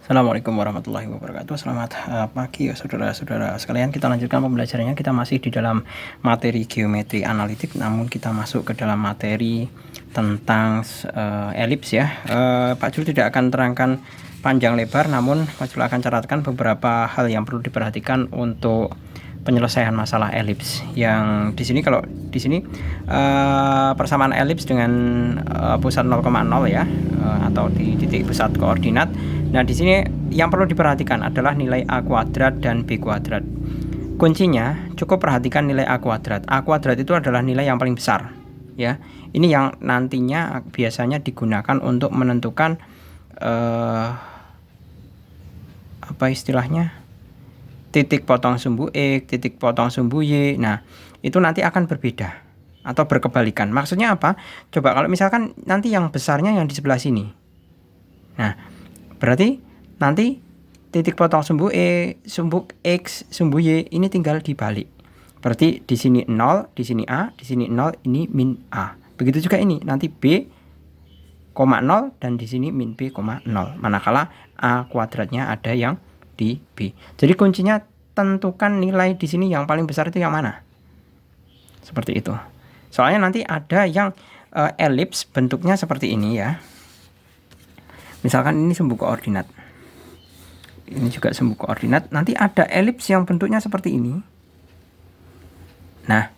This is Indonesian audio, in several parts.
Assalamualaikum warahmatullahi wabarakatuh. Selamat pagi ya saudara-saudara sekalian. Kita lanjutkan pembelajarannya. Kita masih di dalam materi geometri analitik, namun kita masuk ke dalam materi tentang elips ya. Pak Jul tidak akan terangkan panjang lebar, namun Pak Jul akan catatkan beberapa hal yang perlu diperhatikan untuk penyelesaian masalah elips. Yang di sini, kalau di sini persamaan elips dengan pusat 0,0 ya, atau di titik pusat koordinat. Nah, di sini yang perlu diperhatikan adalah nilai A kuadrat dan B kuadrat. Kuncinya cukup perhatikan nilai A kuadrat. A kuadrat itu adalah nilai yang paling besar ya. Ini yang nantinya biasanya digunakan untuk menentukan apa istilahnya? Titik potong sumbu X, titik potong sumbu Y. Nah, itu nanti akan berbeda atau berkebalikan. Maksudnya apa? Coba kalau misalkan nanti yang besarnya yang di sebelah sini. Nah, berarti nanti titik potong sumbu sumbu X, sumbu Y ini tinggal dibalik. Berarti di sini 0, di sini A, di sini 0, ini min A. Begitu juga ini, nanti B, 0 dan di sini min B, 0. Manakala A kuadratnya ada yang di B. Jadi kuncinya tentukan nilai di sini yang paling besar itu yang mana. Seperti itu. Soalnya nanti ada yang elips bentuknya seperti ini ya. Misalkan ini sumbu koordinat. Ini juga sumbu koordinat. Nanti ada elips yang bentuknya seperti ini. Nah,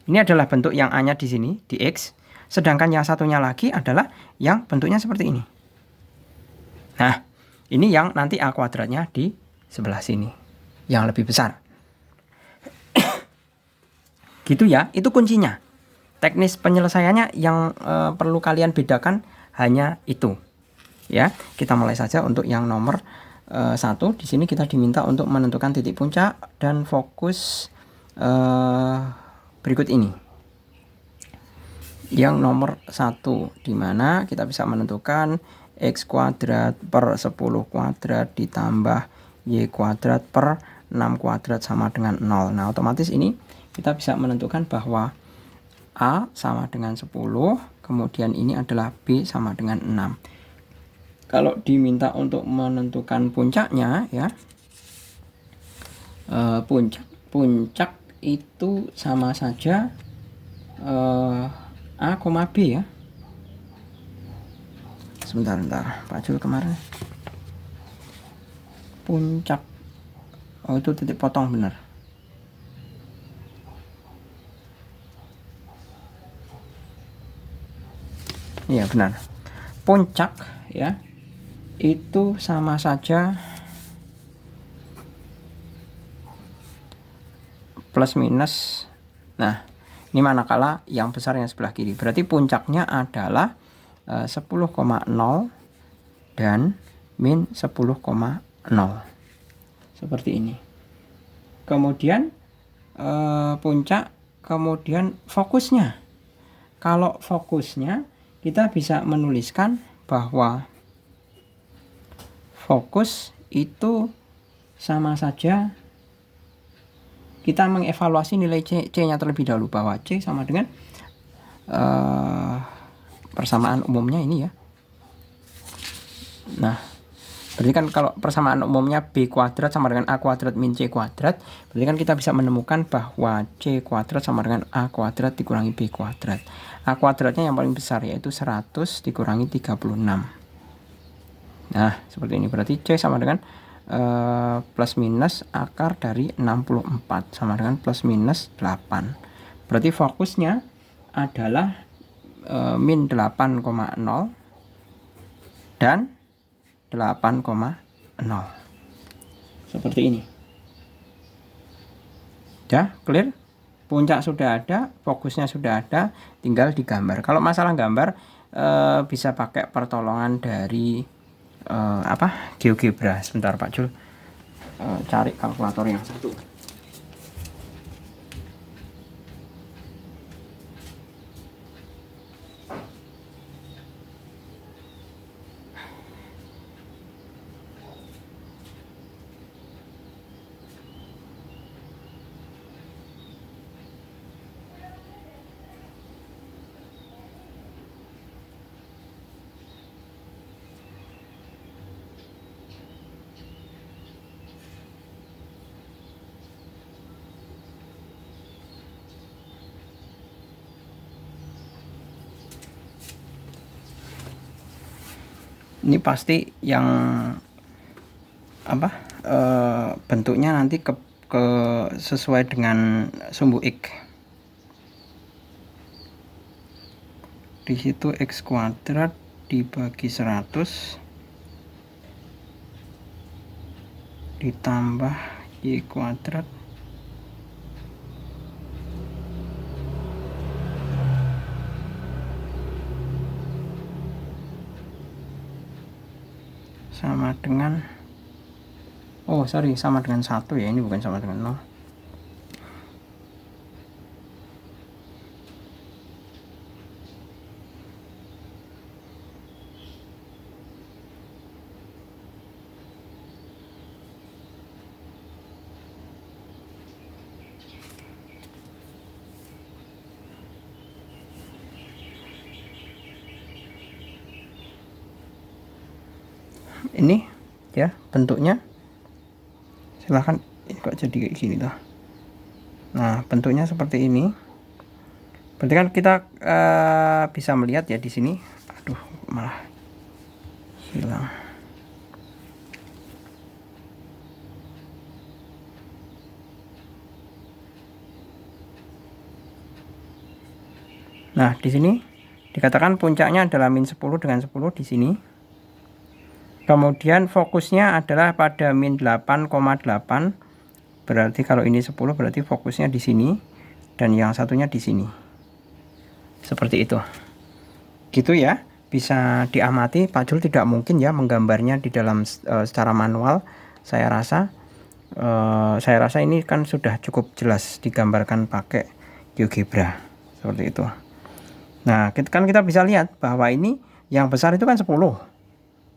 ini adalah bentuk yang A-nya di sini, di X. Sedangkan yang satunya lagi adalah yang bentuknya seperti ini. Nah, ini yang nanti A kuadratnya di sebelah sini, yang lebih besar. Gitu ya, itu kuncinya. Teknis penyelesaiannya yang perlu kalian bedakan hanya itu. Ya, kita mulai saja untuk yang nomor 1. Di sini kita diminta untuk menentukan titik puncak dan fokus berikut ini. Yang nomor 1, di mana kita bisa menentukan X kuadrat per 10 kuadrat ditambah Y kuadrat per 6 kuadrat sama dengan 0. Nah, otomatis ini kita bisa menentukan bahwa A sama dengan 10, kemudian ini adalah B sama dengan 6. Kalau diminta untuk menentukan puncaknya ya, puncak itu sama saja A, B ya. Sebentar, Pak Jul kemarin. Puncak. Oh, itu titik potong benar. Iya, benar. Puncak ya, itu sama saja plus minus. Nah, ini manakala yang besar yang sebelah kiri. Berarti puncaknya adalah 10,0 dan min 10,0. Seperti ini. Kemudian puncak, kemudian fokusnya. Kalau fokusnya kita bisa menuliskan bahwa fokus itu sama saja, kita mengevaluasi nilai C-nya terlebih dahulu, bahwa C sama dengan persamaan umumnya ini ya. Nah, berarti kan kalau persamaan umumnya B kuadrat sama dengan A kuadrat min C kuadrat, berarti kan kita bisa menemukan bahwa C kuadrat sama dengan A kuadrat dikurangi B kuadrat. A kuadratnya yang paling besar yaitu 100 dikurangi 36. Nah, seperti ini. Berarti C sama dengan plus minus akar dari 64 sama dengan plus minus 8. Berarti fokusnya adalah min 8,0 dan 8,0. Seperti ini. Ya, clear? Puncak sudah ada, fokusnya sudah ada, tinggal digambar. Kalau masalah gambar bisa pakai pertolongan dari GeoGebra. Sebentar Pak Jul cari kalkulator yang satu. Ini pasti yang apa bentuknya nanti ke sesuai dengan sumbu X. Di situ X kuadrat dibagi 100 ditambah Y kuadrat sama dengan sama dengan 1 ya, ini bukan sama dengan 0. Ini ya bentuknya, silahkan. Ini kok jadi kayak gini tuh. Nah, bentuknya seperti ini. Berarti kan kita bisa melihat ya di sini. Aduh, malah hilang. Nah, di sini dikatakan puncaknya adalah min 10 dengan 10 di sini. Kemudian fokusnya adalah pada min 8,8. Berarti kalau ini 10 berarti fokusnya di sini dan yang satunya di sini. Seperti itu. Gitu ya. Bisa diamati. Pak Jul tidak mungkin ya menggambarnya di dalam secara manual. Saya rasa ini kan sudah cukup jelas digambarkan pakai GeoGebra. Seperti itu. Nah, kan kita bisa lihat bahwa ini yang besar itu kan 10.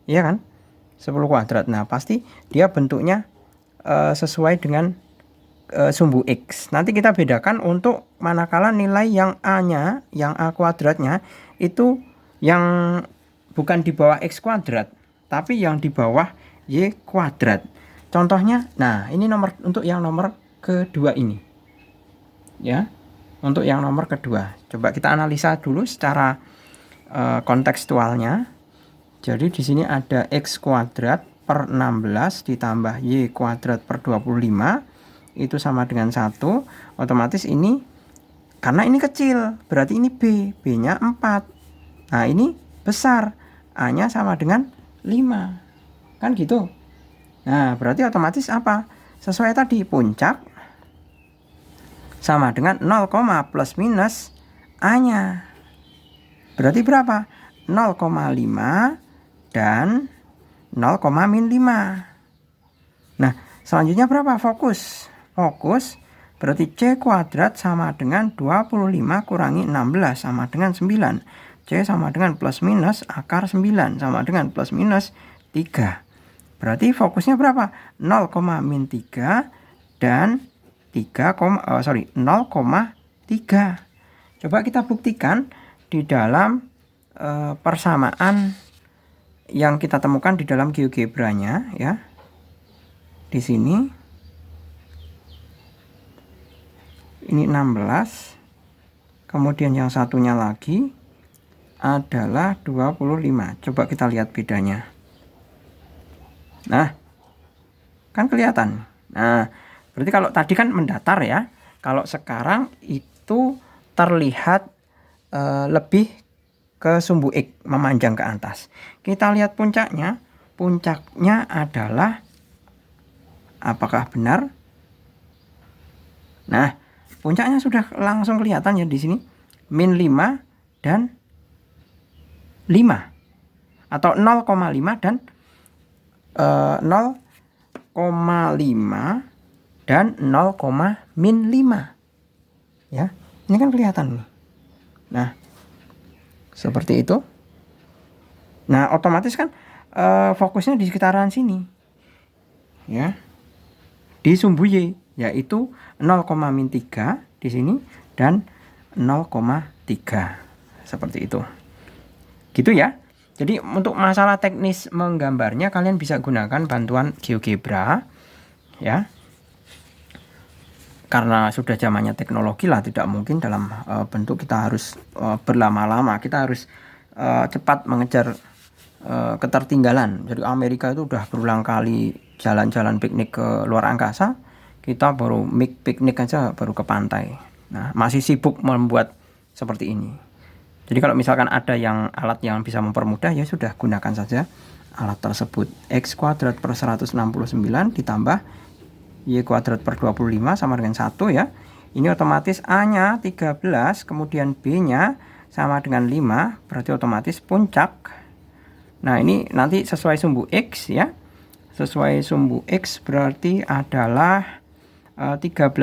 Iya kan? 10 kuadrat. Nah, pasti dia bentuknya sesuai dengan sumbu X. Nanti kita bedakan untuk manakala nilai yang A-nya, yang A kuadratnya itu yang bukan di bawah X kuadrat, tapi yang di bawah Y kuadrat. Contohnya, nah ini untuk yang nomor kedua ini. Ya, untuk yang nomor kedua. Coba kita analisa dulu secara kontekstualnya. Jadi di sini ada X kuadrat per 16 ditambah Y kuadrat per 25 itu sama dengan 1. Otomatis ini karena ini kecil berarti ini B, B-nya 4. Nah ini besar, A-nya sama dengan 5. Kan gitu. Nah berarti otomatis apa? Sesuai tadi, puncak sama dengan 0, plus minus A-nya. Berarti berapa? 0,5 dan 0, min 5. Nah, selanjutnya berapa? Fokus. Fokus berarti C kuadrat sama dengan 25 kurangi 16 sama dengan 9. C sama dengan plus minus akar 9 sama dengan plus minus 3. Berarti fokusnya berapa? 0, min 3 dan 0,3. Coba kita buktikan di dalam persamaan yang kita temukan di dalam GeoGebra-nya ya. Di sini ini 16. Kemudian yang satunya lagi adalah 25. Coba kita lihat bedanya. Nah, kan kelihatan. Nah, berarti kalau tadi kan mendatar ya. Kalau sekarang itu terlihat lebih ke sumbu X, memanjang ke atas. Kita lihat puncaknya. Puncaknya adalah, apakah benar? Nah, puncaknya sudah langsung kelihatan ya di sini. Min 5 dan 5. Atau 0,5 dan 0,5 dan 0, min 5. Ya, ini kan kelihatan nih. Nah, seperti itu. Nah, otomatis kan fokusnya di sekitaran sini. Ya. Di sumbu Y, yaitu 0, min 3 di sini dan 0,3. Seperti itu. Gitu ya. Jadi untuk masalah teknis menggambarnya kalian bisa gunakan bantuan GeoGebra ya. Karena sudah zamannya teknologi lah, tidak mungkin dalam bentuk kita harus berlama-lama. Kita harus cepat mengejar ketertinggalan. Jadi Amerika itu udah berulang kali jalan-jalan piknik ke luar angkasa, kita baru piknik aja baru ke pantai. Nah, masih sibuk membuat seperti ini. Jadi kalau misalkan ada alat yang bisa mempermudah, ya sudah gunakan saja alat tersebut. X kuadrat per 169 ditambah Y kuadrat per 25 sama dengan 1 ya. Ini otomatis A-nya 13, kemudian B-nya sama dengan 5, berarti otomatis puncak. Nah, ini nanti sesuai sumbu X ya. Sesuai sumbu X berarti adalah 13,0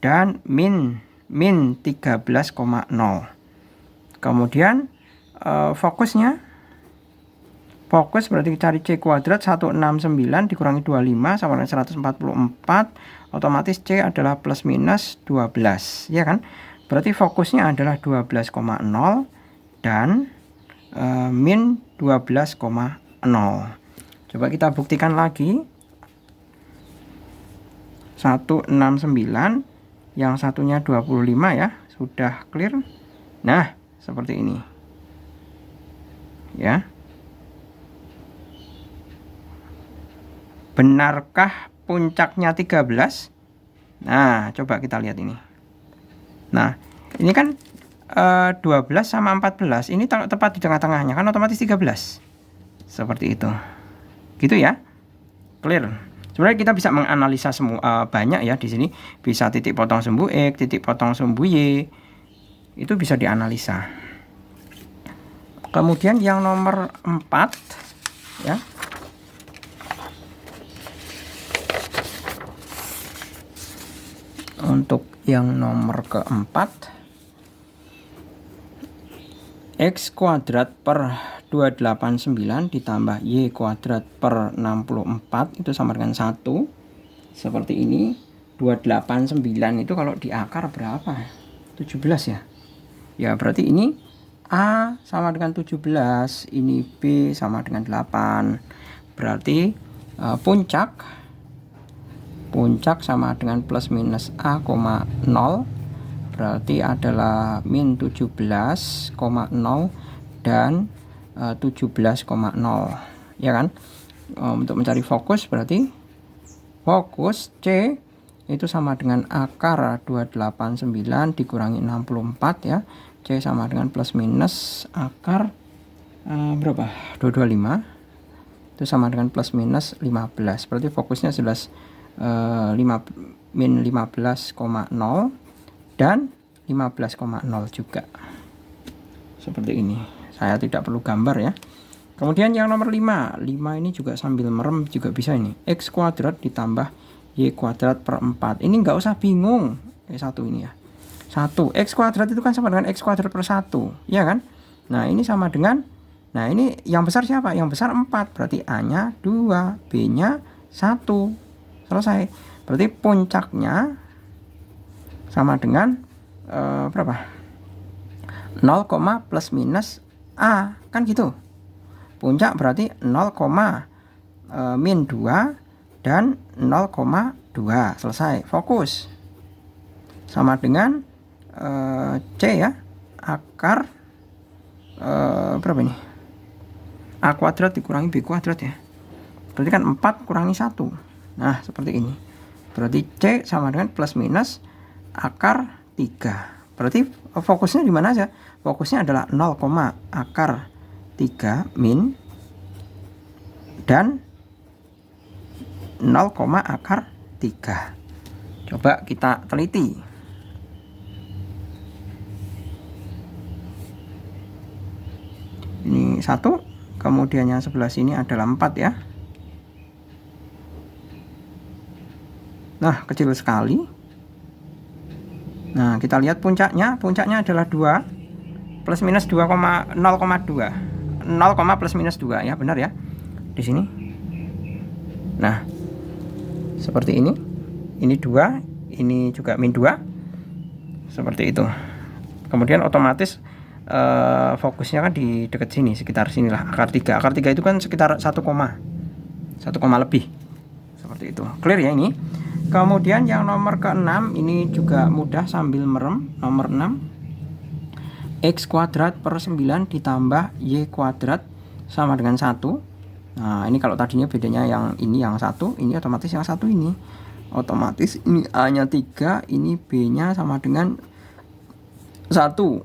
dan min 13,0. Kemudian fokus berarti cari C kuadrat 169 dikurangi 25 sama dengan 144, otomatis C adalah plus minus 12 ya kan. Berarti fokusnya adalah 12,0 dan min 12,0. Coba kita buktikan lagi. 169, yang satunya 25 ya, sudah clear. Nah, seperti ini. Ya. Benarkah puncaknya 13? Nah, coba kita lihat ini. Nah, ini kan 12 sama 14. Ini tepat di tengah-tengahnya, kan otomatis 13. Seperti itu. Gitu ya. Clear. Sebenarnya kita bisa menganalisa semua banyak ya di sini. Bisa titik potong sumbu X, titik potong sumbu Y. Itu bisa dianalisa. Kemudian yang nomor 4 ya. Untuk yang nomor keempat, X kuadrat per 289 ditambah Y kuadrat per 64 itu sama dengan 1. Seperti ini. 289 itu kalau di akar berapa? 17 ya. Ya berarti ini A sama dengan 17, ini B sama dengan 8. Berarti puncak sama dengan plus minus A, 0. Berarti adalah min 17,0 dan 17,0 ya kan. Untuk mencari fokus berarti fokus C itu sama dengan akar 289 dikurangi 64 ya. C sama dengan plus minus akar berapa? 225 itu sama dengan plus minus 15. Berarti fokusnya jelas min 15,0 dan 15,0 juga. Seperti ini. Saya tidak perlu gambar ya. Kemudian yang nomor 5 ini juga sambil merem juga bisa ini. X kuadrat ditambah Y kuadrat per 4. Ini nggak usah bingung. Satu ini ya. 1. X kuadrat itu kan sama dengan X kuadrat per 1. Ya kan? Nah ini sama dengan. Nah ini yang besar siapa? Yang besar 4. Berarti A-nya 2. B-nya 1. Selesai. Berarti puncaknya sama dengan berapa? 0, plus minus A, kan gitu. Puncak berarti 0, min 2 dan 0,2. Selesai. Fokus. Sama dengan C ya. Akar berapa ini? A kuadrat dikurangi B kuadrat ya. Berarti kan 4 kurangi 1. Nah, seperti ini. Berarti C sama dengan plus minus akar 3. Berarti fokusnya di mana aja? Fokusnya adalah 0, akar 3 min dan 0, akar 3. Coba kita teliti. Ini 1, kemudian yang sebelah sini adalah 4 ya. Nah, kecil sekali. Nah, kita lihat puncaknya adalah 2 plus minus 2, 0,2. 0, plus minus 2 ya, benar ya. Di sini. Nah, seperti ini. Ini 2, ini juga min 2. Seperti itu. Kemudian otomatis fokusnya kan di dekat sini, sekitar sinilah, akar 3. Akar 3 itu kan sekitar 1, lebih. Seperti itu. Clear ya ini. Kemudian yang nomor ke-6 ini juga mudah sambil merem. Nomor 6. X kuadrat per 9 ditambah Y kuadrat sama dengan 1. Nah, ini kalau tadinya bedanya yang ini yang 1, ini otomatis yang 1 ini. Otomatis ini A-nya 3, ini B-nya sama dengan 1.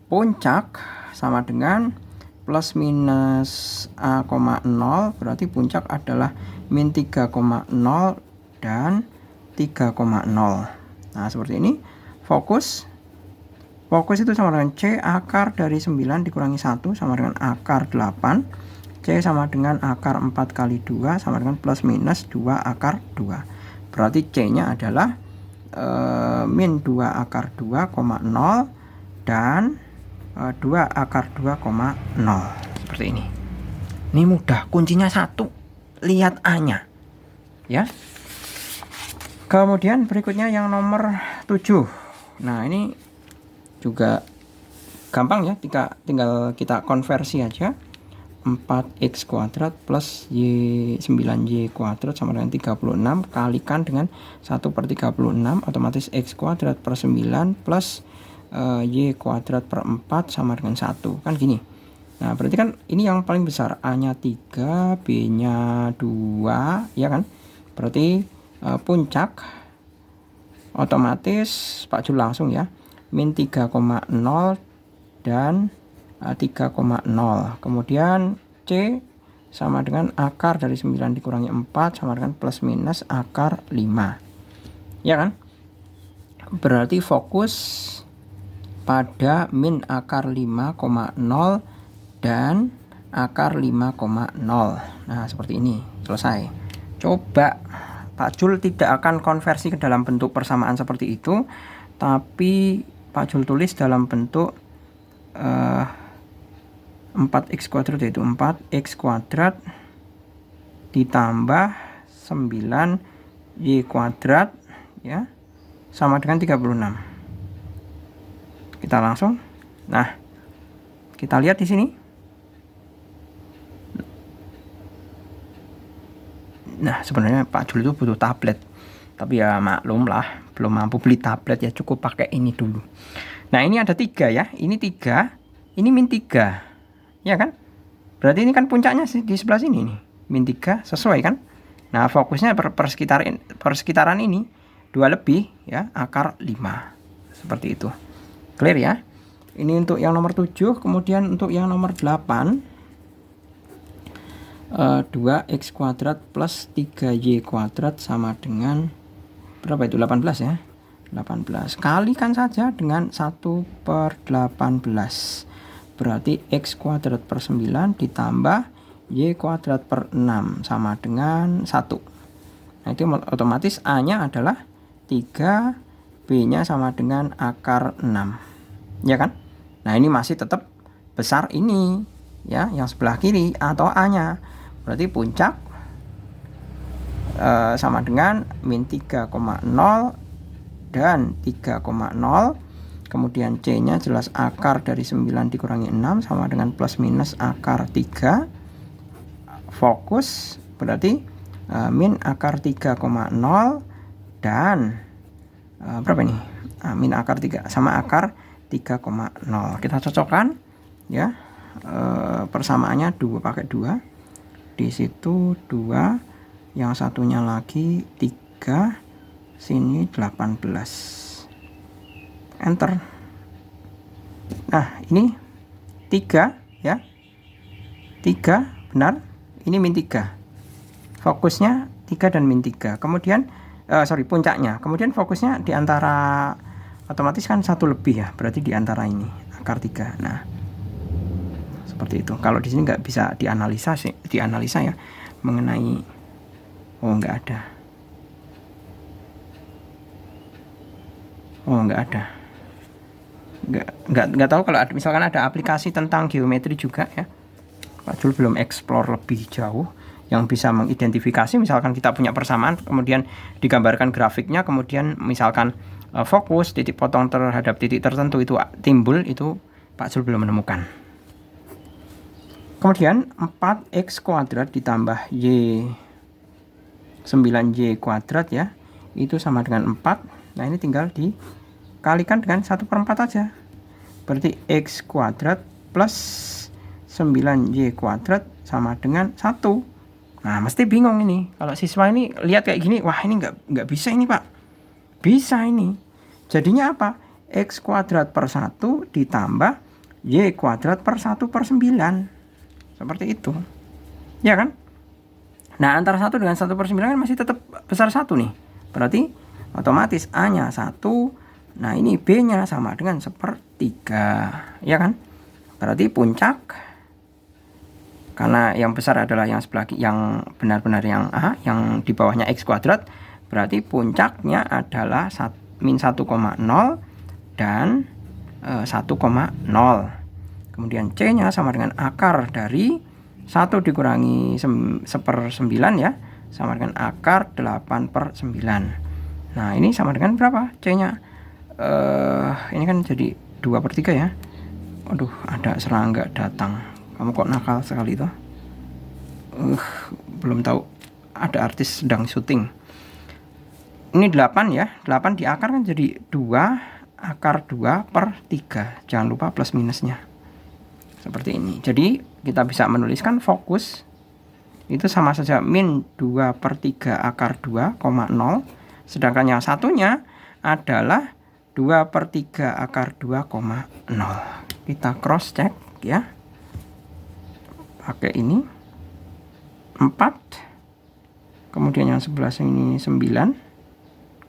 Puncak sama dengan plus minus A, 0, berarti puncak adalah min 3,0 dan 3,0. Nah, seperti ini. Fokus itu sama dengan C akar dari 9 dikurangi 1 sama dengan akar 8. C sama dengan akar 4 kali 2 sama dengan plus minus 2 akar 2. Berarti C-nya adalah min 2 akar 2,0 dan 2 akar 2,0. Seperti ini. Ini mudah, kuncinya 1. Lihat A-nya. Ya. Kemudian berikutnya yang nomor 7. Nah, ini juga gampang ya, tinggal kita konversi aja. 4x kuadrat plus 9y kuadrat sama dengan 36 kalikan dengan 1/36, otomatis x kuadrat per 9 plus y kuadrat per 4 sama dengan 1, kan gini. Nah, berarti kan ini yang paling besar, A-nya 3, B-nya 2, ya kan? Berarti puncak otomatis Pak Jul langsung ya, min 3,0 dan 3,0. Kemudian C sama dengan akar dari 9 dikurangi 4 sama dengan plus minus akar 5. Ya kan? Berarti fokus pada min akar 5,0 dan akar 5,0. Nah, seperti ini. Selesai. Coba Pak Jul tidak akan konversi ke dalam bentuk persamaan seperti itu, tapi Pak Jul tulis dalam bentuk 4x kuadrat, yaitu 4x kuadrat ditambah 9y kuadrat ya sama dengan 36. Kita langsung, nah kita lihat di sini. Nah, sebenarnya Pak Jul itu butuh tablet, tapi ya maklum lah, belum mampu beli tablet, ya cukup pakai ini dulu. Nah, ini ada 3 ya, ini 3, ini min 3, ya kan? Berarti ini kan puncaknya di sebelah sini nih, min 3, sesuai kan? Nah, fokusnya persekitaran ini 2 lebih ya, akar 5. Seperti itu. Clear ya? Ini untuk yang nomor 7, kemudian untuk yang nomor 8. 2x kuadrat plus 3y kuadrat sama dengan berapa itu? 18 ya. 18. Kalikan saja dengan 1/18. Berarti x kuadrat per 9 ditambah y kuadrat per 6 sama dengan 1. Nah, itu otomatis A-nya adalah 3, B-nya sama dengan akar 6. Ya kan? Nah, ini masih tetap besar ini ya, yang sebelah kiri atau A-nya. Berarti puncak sama dengan min 3,0 dan 3,0. Kemudian C-nya jelas akar dari 9 dikurangi 6 sama dengan plus minus akar 3. Fokus berarti min akar 3,0 dan berapa ini? Min akar 3 sama akar 3,0. Kita cocokkan ya. Persamaannya 2 pakai 2. Di situ 2, yang satunya lagi 3, sini 18. Enter. Nah, ini 3 ya. 3 benar. Ini min 3. Fokusnya 3 dan min 3. Kemudian puncaknya. Kemudian fokusnya di antara, otomatis kan 1 lebih ya. Berarti di antara ini akar 3. Nah, seperti itu. Kalau di sini nggak bisa dianalisa ya mengenai, nggak ada. Nggak tahu kalau misalkan ada aplikasi tentang geometri juga ya. Pak Jul belum explore lebih jauh yang bisa mengidentifikasi, misalkan kita punya persamaan kemudian digambarkan grafiknya, kemudian misalkan fokus titik potong terhadap titik tertentu itu timbul, itu Pak Jul belum menemukan. Kemudian 4x kuadrat ditambah y 9y kuadrat ya, itu sama dengan 4. Nah, ini tinggal dikalikan dengan 1/4 aja. Berarti X kuadrat plus 9Y kuadrat sama dengan 1. Nah, mesti bingung ini. Kalau siswa ini lihat kayak gini, wah ini nggak bisa ini Pak. Bisa ini. Jadinya apa? X kuadrat per 1 ditambah Y kuadrat per 1 per 9. Seperti itu. Ya kan? Nah, antara 1 dengan 1 per 9 kan masih tetap besar 1 nih. Berarti otomatis A-nya 1. Nah, ini B-nya sama dengan 1/3. Ya kan? Berarti puncak, karena yang besar adalah yang sebelah yang benar-benar yang A, yang di bawahnya X kuadrat, berarti puncaknya adalah min 1,0 dan 1,0. Kemudian C-nya sama dengan akar dari 1 dikurangi 1/9 ya, sama dengan akar 8/9. Nah, ini sama dengan berapa C-nya? Ini kan jadi 2/3 ya. Aduh, ada serangga datang. Kamu kok nakal sekali tuh. Belum tahu ada artis sedang syuting. Ini 8 ya. 8 di akar kan jadi 2 akar 2/3. Jangan lupa plus minusnya. Seperti ini. Jadi kita bisa menuliskan fokus itu sama saja min 2/3 akar 2,0. Sedangkan yang satunya adalah 2/3 akar 2,0. Kita cross check ya. Pakai ini 4. Kemudian yang sebelah sini 9.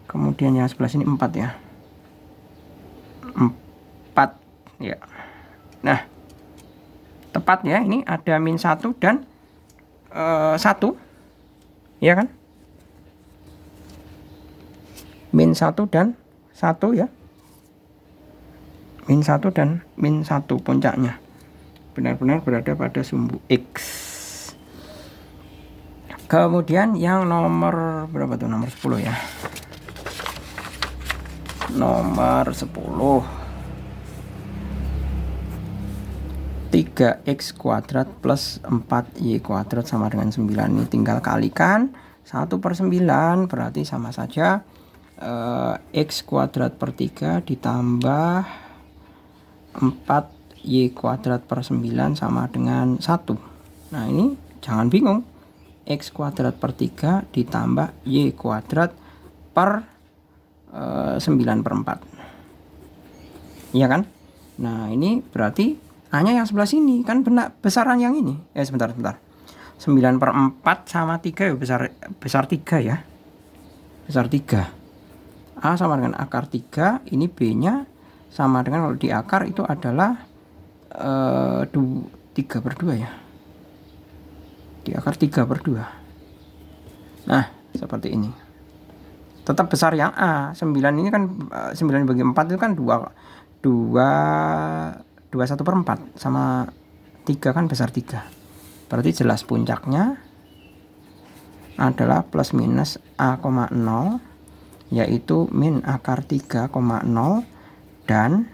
Kemudian yang sebelah sini 4 ya. 4 ya. Nah, tepat ya, ini ada min 1 dan 1. Ya kan? Min 1 dan 1 ya. Min 1 dan min 1 puncaknya. Benar-benar berada pada sumbu X. Kemudian yang nomor berapa tuh? Nomor 10 ya. Nomor 10. 3x kuadrat plus 4y kuadrat sama dengan 9. Ini tinggal kalikan 1/9, berarti sama saja x kuadrat per 3 ditambah 4y kuadrat per 9 sama dengan 1. Nah, ini jangan bingung. X kuadrat per 3 ditambah y kuadrat per 9/4. Iya kan? Nah, ini berarti A-nya yang sebelah sini kan benar besaran yang ini. Sebentar. 9/4 sama 3 ya besar 3 ya. Besar 3. A sama dengan akar 3, ini B-nya sama dengan, kalau di akar itu adalah 3/2 ya. Di akar 3/2. Nah, seperti ini. Tetap besar yang A. 9 ini kan 9 bagi 4 itu kan 1/4 sama 3 kan besar 3. Berarti jelas puncaknya adalah plus minus A,0, yaitu min akar 3,0 dan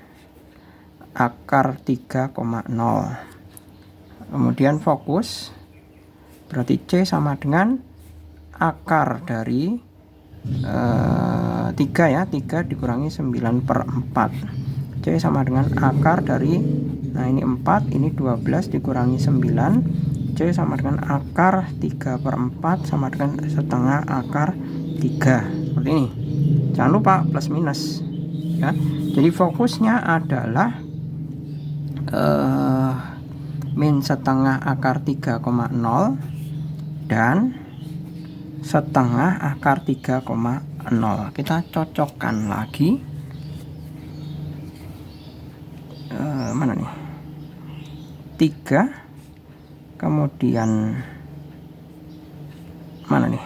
akar 3,0. Kemudian fokus, berarti C sama dengan akar dari 3 ya, 3 dikurangi 9/4. C sama dengan akar dari, nah ini 4, ini 12 dikurangi 9. C sama dengan akar 3/4 sama dengan setengah akar 3. Seperti ini. Jangan lupa plus minus ya. Jadi fokusnya adalah min setengah akar 3,0 dan setengah akar 3,0. Kita cocokkan lagi. Mana nih? 3. Kemudian mana nih?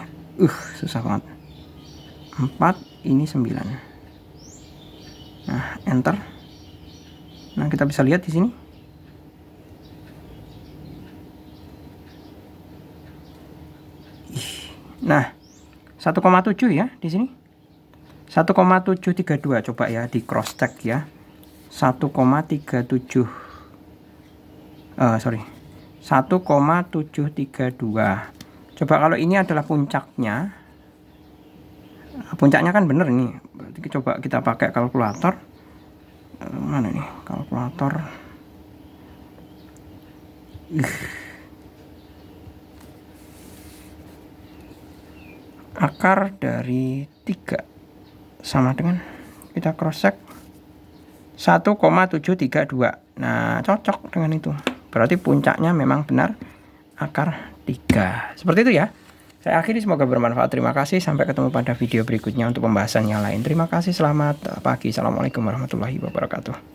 Susah banget. 4, ini 9. Nah, enter. Nah, kita bisa lihat di sini. Nah, 1,7 ya di sini. 1,732, coba ya di cross check ya. 1,37. 1,732. Coba kalau ini adalah puncaknya. Puncaknya kan bener ini. Berarti coba kita pakai kalkulator. Mana nih kalkulator? Akar dari 3 sama dengan, kita cross check, 1,732. Nah, cocok dengan itu. Berarti puncaknya memang benar akar 3. Seperti itu ya. Saya akhiri, semoga bermanfaat. Terima kasih. Sampai ketemu pada video berikutnya untuk pembahasan yang lain. Terima kasih. Selamat pagi. Assalamualaikum warahmatullahi wabarakatuh.